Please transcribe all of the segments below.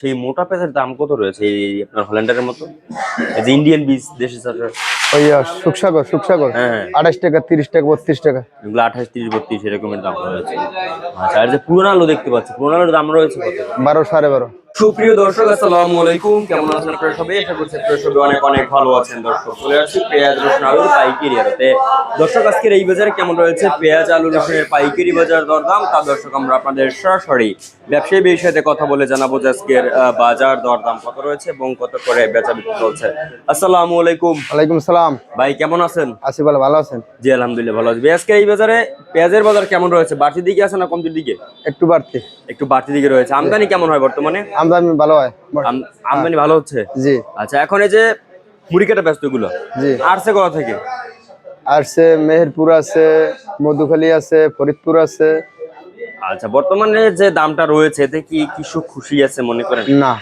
সেই মোটা পেঁয়াজের দাম কত রয়েছে এই আপনার হল্যান্ডারের মতো, এই যে ইন্ডিয়ান বীজ দেশি চাষের? ওই সুখসাগর হ্যাঁ 28 টাকা 30 টাকা 32 টাকা। এগুলো 28, 30, 32 এরকমের দাম রয়েছে। আচ্ছা, আর যে পুরোনো আলু দেখতে পাচ্ছি, পুরোনো আলুর দাম রয়েছে কত? 12 12.5। সুপ্রিয় দর্শক, আসসালামু আলাইকুম। কেমন আছেন আপনারা সবাই? আশা করছি আপনারা সবাই অনেক অনেক ভালো আছেন। দর্শক, চলে আসছি পেঁয়াজ রসুন আলুর পাইকারি আড়তে। দর্শক, আজকের এই বাজারে কেমন রয়েছে পেঁয়াজ আলু রসুনের পাইকারি বাজার দরদাম, তা দর্শক আমরা আপনাদের সরাসরি ব্যবসায়ী বিষয়ের সাথে কথা বলে জানাবো যে আজকের বাজার দরদাম কত রয়েছে এবং কত করে বেচা বিক্রি চলছে। আসসালামু আলাইকুম। ওয়ালাইকুম আসসালাম। ভাই কেমন আছেন? আছি ভালো আছেন? জি আলহামদুলিল্লাহ ভালো আছি। আজকে এই বাজারে পেঁয়াজের বাজার কেমন রয়েছে? বাড়তির দিকে আছে না কমতির দিকে? একটু বাড়তি। একটু বাড়তির দিকে রয়েছে। আমদানি কেমন হয় বর্তমানে? আমদানি ভালো হয়। আমদানি ভালো হচ্ছে। জি। আচ্ছা, এখন এই যে মুড়ি কাটা ব্যস্ত গুলো জি আসছে কোথা থেকে? আসছে মেহেরপুর আছে, মধুখালী আছে, ফরিদপুর আছে। আচ্ছা, বর্তমানে যে দামটা রয়েছে এতে কি কৃষক খুশি আছে মনে করেন? না,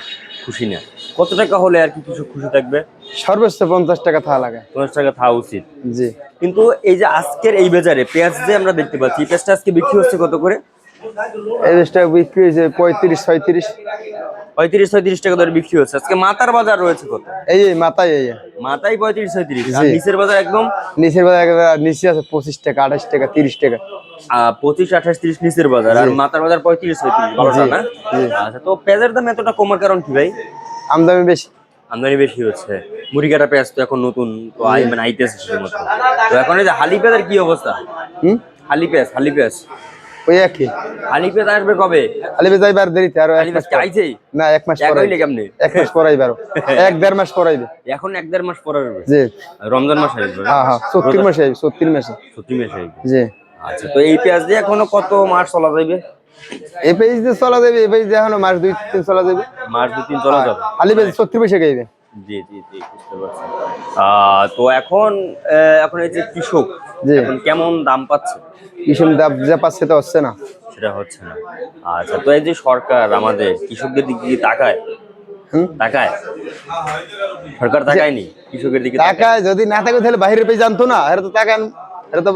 খুশি না। কত টাকা হলে আর কি কৃষক খুশি থাকবে? সর্বোচ্চ 50 টাকা থাকা লাগে। 50 টাকা থাকা উচিত। জি। কিন্তু এই যে আজকের এই বাজারে পেঁয়াজ যে আমরা দেখতে পাচ্ছি, পেঁয়াজটা আজকে বিক্রি হচ্ছে কত করে? এই জিনিসটা বিক্রি হয়েছে 35 36। 35 36 টাকা দরে বিক্রি হচ্ছে। আজকে মাথার বাজার রয়েছে কত? এই মাথায় মাথায় 35 36, আর নিচের বাজার একদম নিচের বাজার নিচে আছে 25 টাকা 28 টাকা 30 টাকা। 25 28 30 নিচের বাজার, আর মাথার বাজার 35 36। ভালোটা না? আচ্ছা, তো পেঁয়াজের দাম এতটা কমার কারণ কি ভাই? আমদানি বেশি। আমদানি বেশি হচ্ছে। মুড়ি কাটা পেঁয়াজ তো এখন নতুন তো মানে আইতেছে সেই মতো। তো এখন এই যে হালি পেঁয়াজের কি অবস্থা? হালি পেঁয়াজ ওই একই। হালি পেঁয়াজ আসবে কবে? হালি পেঁয়াজ আইবার দেরিতে, আরো হালি পেঁয়াজ কি আইছে? না, 1 মাস পরে। হইলে কেমনে? 1 মাস পরে আইবার। 1 1.5 মাস পরে আইবে। এখন 1 1.5 মাস পরে আসবে। জি। রমজান মাস আসবে। হ্যাঁ 34 মাসে আইবে, 34 মাসে। 34 মাসে আসবে। জি। আচ্ছা, তো এই পেঁয়াজ দিয়ে এখনো কত মাস চলা যাবে? এই পেঁয়াজ দিয়ে চলা যাবে, এই পেঁয়াজ দিয়ে এখনো মাস 2 3 চলা যাবে। মাস 2 3 চলা যাবে। হালি পেঁয়াজ 34 মাসে গাইবে। জি বুঝতে পারছি। তো এখন এই যে কৃষক এখন কেমন দাম পাচ্ছে? কৃষক দাম যা পাচ্ছে তো হচ্ছে না। সেটা হচ্ছে না। আচ্ছা, তো এই যে সরকার আমাদের কৃষকদের দিকে কি তাকায়? তাকায়? সরকার তাকায়নি কৃষকের দিকে? তাকায়, যদি না থাকে তাহলে বাইরের পেঁয়াজ জানতো না। এরা তো তাকান, এরা তো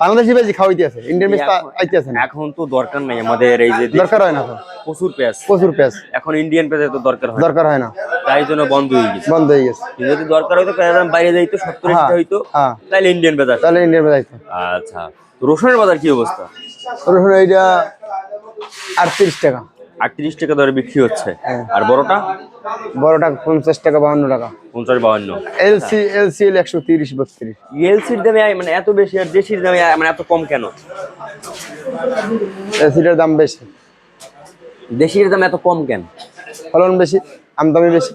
বাংলাদেশি পেঁয়াজ খাওয়াইতে আছে, ইন্ডিয়ান পেঁয়াজ আইতে আছে না। এখন তো দরকার নাই আমাদের এই যে দরকার হয় না তো। প্রচুর পেঁয়াজ এখন ইন্ডিয়ান পেঁয়াজের তো দরকার হয় না, তাই জন্য বন্ধ হয়ে গেছে। যদি দরকার হইতো পেঁয়াজ বাইরে যাইতো 70 80 হইতো, তাহলে ইন্ডিয়ান পেঁয়াজ আইতো। আচ্ছা, রসুনের বাজার কি অবস্থা? রসুন এইটা 38 টাকা। 38 টাকা দরে বিক্রি হচ্ছে। আর বড়টা 50 টাকা 52 টাকা। 50 52। এলসিএল 130 32। এলসির দামে মানে এত বেশি, আর দেশির দামে মানে এত কম কেন? এলসির দাম বেশি। দেশির দাম এত কম কেন? ফলন বেশি, আমদানি বেশি।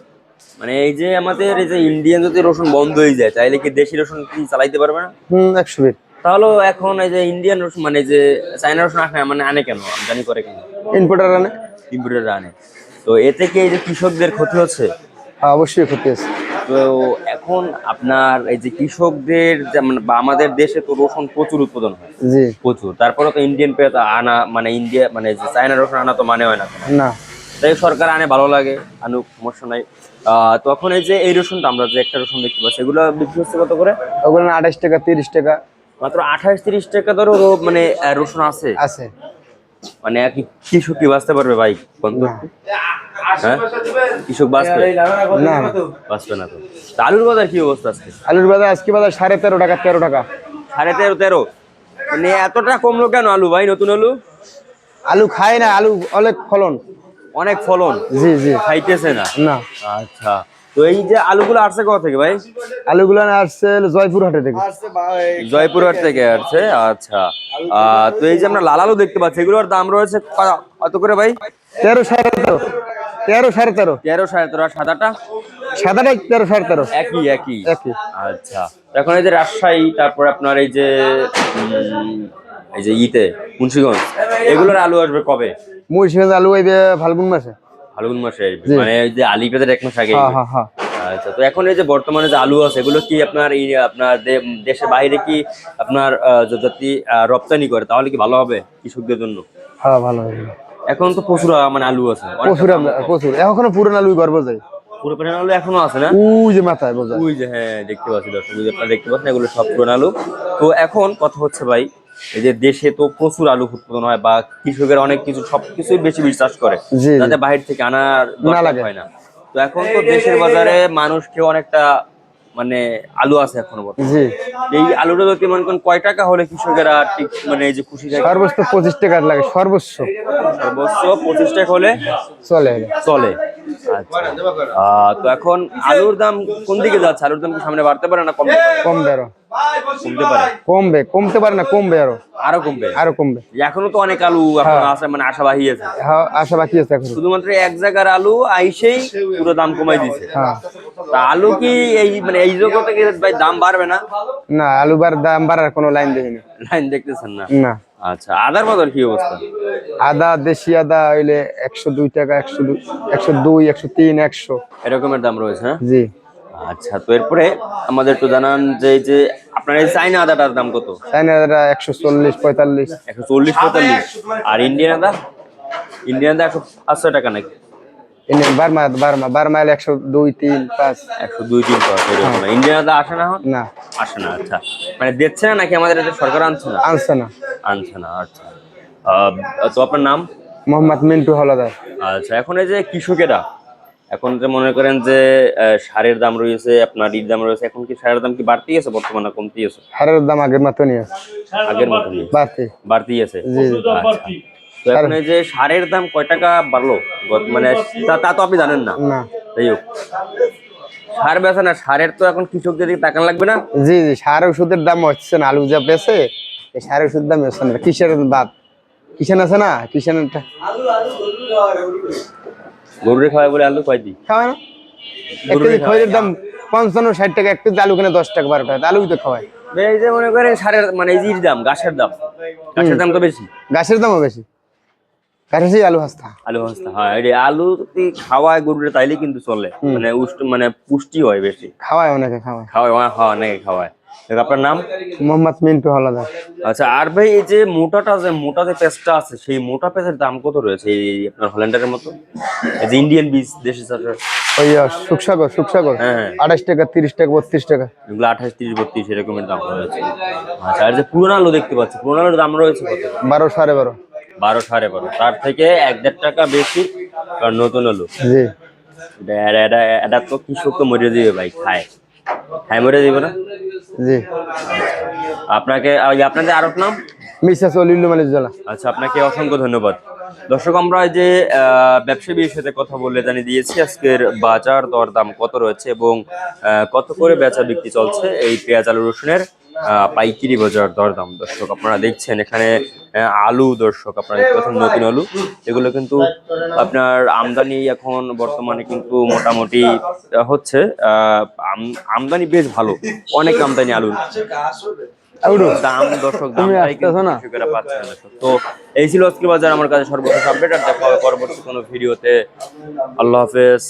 মানে এই যে আমাদের এই যে ইন্ডিয়ান যদি রসুন বন্ধ হয়ে যায়, তাহলে কি দেশি রসুন কি চালাইতে পারবে না? 120। তাহলে এখন এই যে ইন্ডিয়ান রসুন মানে যে চাইনা রসুন আনে কেন? আমদানি করে কেন? ইম্পোর্টার আনে। তো এতে কি এই যে কৃষকদের ক্ষতি হচ্ছে? অবশ্যই ক্ষতি হচ্ছে। তো এখন আপনার এই যে কৃষকদের যেমন বা আমাদের দেশে তো রসুন প্রচুর উৎপাদন হয়। জি। প্রচুর। তারপরে তো ইন্ডিয়ান পেঁয়াজ আনা মানে ইন্ডিয়া মানে যে চাইনা রসুন আনা তো মানে হয় না। তাই সরকার আনে, ভালো লাগে, আনুক, সমস্যা নাই। তখন এই যে এই রসুনটা আমরা যে একটা রসুন দেখতে পাচ্ছি, এগুলো বিক্রি হচ্ছে কত করে? ওগুলো 28 টাকা 30 টাকা। মাত্র 28 30 টাকা ধরো মানে রসুন আছে। মানে কৃষক কি বাঁচতে পারবে ভাই? হ্যাঁ, কৃষক বাঁচবে না, বাঁচবে না। তো আলুর বাজার কি অবস্থা আজকে? আলুর বাজার আজকে 13.5 টাকা 13 টাকা। 13.5 মানে এতটা কমলো কেন আলু ভাই? নতুন আলু খায় না, আলু অনেক ফলন। জি খাইতেছে না। আচ্ছা, তো এই যে আলুগুলো আসছে কোথা থেকে ভাই? আলুগুলো আসছে জয়পুরহাট থেকে। জয়পুরহাট থেকে আসছে। আচ্ছা, তো এই যে আমরা লাল আলু দেখতে পাচ্ছি, এগুলোর দাম রয়েছে কত করে ভাই? 13 13.5 13 13.5 13 13.5। আর সাদাটা 13 13.5 একই। আচ্ছা, এখন এই যে রাজশাহী, তারপর আপনার এই যে মুন্সিগঞ্জ, এগুলোর আলু আসবে কবে? মুন্সিগঞ্জ আলু আইবে ফাল্গুন মাসে আসবে, মানে এই যে আলি পেঁয়াজের 1 মাস আগে। আচ্ছা, তো এখন এই যে বর্তমানে যে আলু আছে, এগুলো কি আপনার দেশের বাইরে কি আপনার যদি রপ্তানি করে তাহলে কি ভালো হবে কৃষকদের জন্য? হ্যাঁ, ভালো হবে। এখন তো প্রচুর মানে আলু আছে, প্রচুর। এখনো পুরান আলু গর্ব যায়। পুরোপুরি আলু এখনো আছে না? ওই যে মাথায় বোঝা, ওই যে, হ্যাঁ দেখতে পাচ্ছি দর্শক, আপনারা দেখতে পাচ্ছেন, এগুলো সব পুরোনো আলু। তো এখন কথা হচ্ছে ভাই, এই যে দেশে তো প্রচুর আলু উৎপাদন হয় বা কৃষকের অনেক কিছু সবকিছুই বেশি বেশি চাষ করে, জি, জি। যাতে বাইরে থেকে আনার না দরকার লাগে। হয় না। তো এখন তো দেশের বাজারে মানুষ কেউ অনেকটা মানে আলু আছে এখনো বর্তমানে। জি, এই আলুটা যদি মনে করেন কয় টাকা হলে কৃষকেরা ঠিক মানে এই যে খুশি থাকে? সর্বোচ্চ 25 টাকা লাগে সর্বোচ্চ, সর্বোচ্চ 25 টাকা হলে চলে। চলে। আচ্ছা, তো এখন আলুর দাম কোন দিকে যাচ্ছে? আলুর দাম কি সামনে বাড়তে পারে না কমতে পারে? কমবে আরো, কমতে পারে, কমতে পারে না, কমবে আরো, আরো কমবে। আরো কমবে। এখনো তো অনেক আলু এখন আছে, মানে আশাবাহী আছে। হ্যাঁ, আশা বাকি আছে এখন। শুধুমাত্র এক জায়গার আলু আইসেই পুরো দাম কমাই দিছে। হ্যাঁ, তা আলু কি এই মানে এই জগতে কি ভাই দাম বাড়বে না? না আলু দাম বাড়ার কোনো লাইন দেখিনি। লাইন দেখতেছেন না? না। আচ্ছা, আদার বাজার কি অবস্থা? আদা, দেশি আদা হইলে 102 টাকা, 102, 102, 103, 100। এরকমের দাম রয়েছে, হ্যাঁ? জি। আচ্ছা, তো এরপরে আমাদের একটু জানান যে এই যে আপনার এই চাইনা আদাটার দাম কত? চাইনা আদা 140, 45। 140, 45। আর ইন্ডিয়ান আদা? ইন্ডিয়ান আদা 105 টাকা নাকি? বার্মা হলে 102, 3, 5। 102, 3 টাকা এরকম। ইন্ডিয়ান আদা আসে না এখন? না, আসে না। আচ্ছা, মানে দিচ্ছে না নাকি আমাদের এটা সরকার আনছে না? আনছে না। আনছে না, আচ্ছা। তো আপনার নাম? মোহাম্মদ মিন্টু হলদার। আচ্ছা, এখন এই যে কৃষকেরা এখন যে মনে করেন যে সারের দাম রয়েছে, আপনার ইট দাম রয়েছে, এখন কি সারের দাম কি বাড়তি আছে বর্তমানে না কমতি আছে? হারের দাম আগের মতনই আছে, আগের মতনই বাড়তি। বাড়তি আছে। জি। আচ্ছা, তো এখন এই যে সারের দাম কয় টাকা বাড়লো মানে তা তো আপনি জানেন না? না। যাই হোক, সার বেচা না, সারের তো এখন কৃষকদের দিকে তাকান লাগবে না? জি, জি, সার ওষুধের দাম হচ্ছে না, আলু যা বেছে এই সার ওষুধের দাম হচ্ছে না। কিষান বাদ, কিষান আছে না, কিষানটা গরুরে খাওয়াই বলে আলু কয় দিই খাওয়ায় না। এক কেজি খৈরের দাম 55, 60 টাকা, এক কেজি আলু কিনে 10 টাকা, 12 টাকা, আলুই তো খাওয়ায়। এই যে মনে করেন সারের মানে এই যে ইট দাম, ঘাসের দাম তো বেশি। গাছের দামও বেশি, গাছের আলু হাস্তা। আলু ভাজতে হয়, এই আলু যদি খাওয়ায় গরুরে তাইলে কিন্তু চলে, মানে মানে পুষ্টি হয় বেশি। খাওয়ায়, অনেকে খাওয়ায়। খাওয়ায় নাকি খাওয়ায়। আপনার নাম? মোহাম্মদ মিন্টু হলদার। আচ্ছা, আর ভাই এই যে মোটা যে পেঁয়াজটা আছে, সেই মোটা পেঁয়াজের দাম কত রয়েছে এই আপনার হল্যান্ডারের মতো, এই যে ইন্ডিয়ান বীজ দেশি চাষের? ওই সুখসাগর, হ্যাঁ, 28 টাকা, 30 টাকা, 32 টাকা। এগুলো 28, 30, 32 এরকমের দাম রয়েছে। আচ্ছা, আর যে পুরোনো আলু দেখতে পাচ্ছি, পুরোনো আলুর দাম রয়েছে কত? 12, 12.5। 12, 12.5। তার থেকে 1-1.5 টাকা বেশি কারণ নতুন আলু। জি। এটা তো কৃষক তো মরে দিবে ভাই, খায় মরে দিবে না? জি। আপনাদের আরব নাম? মিসা সলিলুল মালিকজলা। আচ্ছা, আপনাকে অসংখ্য ধন্যবাদ। দর্শক, আমরা এই যে ব্যবসায়ীর সাথে কথা বলে জানিয়ে দিয়েছি আজকের বাজার দরদাম কত রয়েছে এবং কত করে বেচা বিক্রি চলছে এই পেঁয়াজ আলু রসুনের পাইকারি বাজার দরদাম। দর্শক, আপনারা দেখছেন এখানে আলু, দর্শক আপনারা দেখতে পাচ্ছেন নতুন আলু। এগুলো কিন্তু আপনার আমদানি এখন বর্তমানে কিন্তু মোটামুটি হচ্ছে, আমদানি বেশ ভালো, অনেক আমদানি আলুর। দাম দর্শক দামটাই কিন্তু কৃষকেরা পাচ্ছে না দর্শক। তো এই ছিল আজকের বাজার আমার কাছে সর্বশেষ আপডেট। আর দেখা হবে পরবর্তী কোনো ভিডিওতে। আল্লাহ হাফেজ।